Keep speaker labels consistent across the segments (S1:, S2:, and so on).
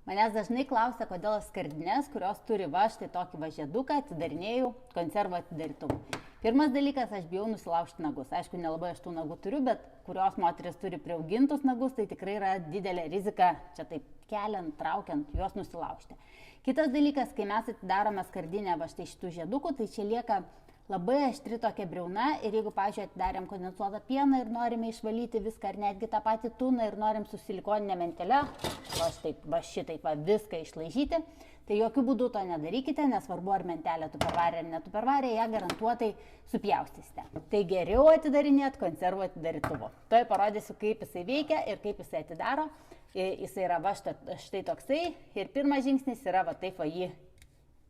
S1: Manęs dažnai klausia, kodėl skardinės, kurios turi va štai tokį važėduką, atidarinėjau konservų atidarytuvu. Pirmas dalykas, aš bijau nusilaužti nagus. Aišku, nelabai aš tų nagų turiu, bet kurios moteris turi priaugintus nagus, tai tikrai yra didelė rizika čia taip keliant, traukiant, juos nusilaužti. Kitas dalykas, kai mes atidarome skardinę va štai šitų žiedukų, tai čia lieka labai aštri tokia briauna ir jeigu, pavyzdžiui, atidarėm kondensuotą pieną ir norime išvalyti viską, ar netgi tą patį tuną ir norim su silikoninė mentele, va šitaip viską išlaižyti, tai jokių būdų to nedarykite, nesvarbu, ar mentelė tu pervarė ar netu pervarė, ją garantuotai supjaustysite. Tai geriau atidarinėt konservų atidarytuvu. Toj parodysiu, kaip jisai veikia ir kaip jisai atidaro. Jisai yra va štai toksai ir pirmas žingsnis yra va taip va jį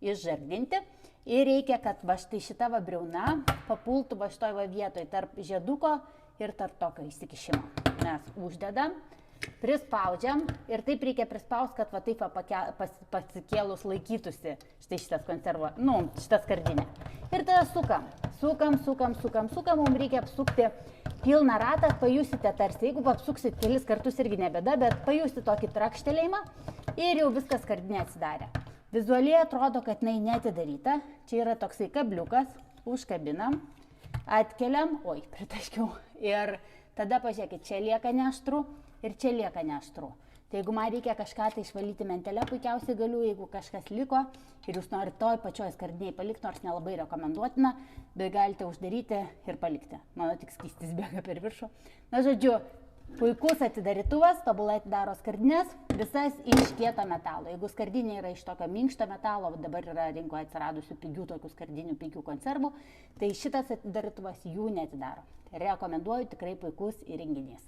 S1: išžardinti. Ir reikia, kad va štai šita va briauna papultų va šitoj va vietoj tarp žieduko ir tarp tokio įsikišimo. Mes uždedam, prispaudžiam ir taip reikia prispausti, kad va taip va pasikėlus laikytųsi štai šitas konservo, šita skardinė. Ir tada sukam, mums reikia apsukti pilną ratą, pajusite tarsi, jeigu apsuksit kelis kartus irgi nebėda, bet pajusite tokį trakštelėjimą ir jau viskas skardinė atsidarė. Vizualiai atrodo, kad jinai neatidaryta. Čia yra toksai kabliukas, užkabinam, atkeliam, pritaškiau. Ir tada pažiūrėkit, čia lieka neaštru ir čia lieka neaštru. Tai jeigu man reikia kažką tai išvalyti mentelę, puikiausiai galiu, jeigu kažkas liko ir jūs norite toj pačioj skardiniai palikti, nors nelabai rekomenduotina, bet galite uždaryti ir palikti. Mano tik skystis bėga per viršų. Na, žodžiu, puikus atidarytuvas, tobulai atidaro skardinės, visas iš kieto metalo. Jeigu skardinė yra iš tokio minkšto metalo, dabar yra rinkoje atsiradusių pigių tokių skardinių, pigių konservų, tai šitas atidarytuvas jų neatidaro. Rekomenduoju, tikrai puikus įrenginys.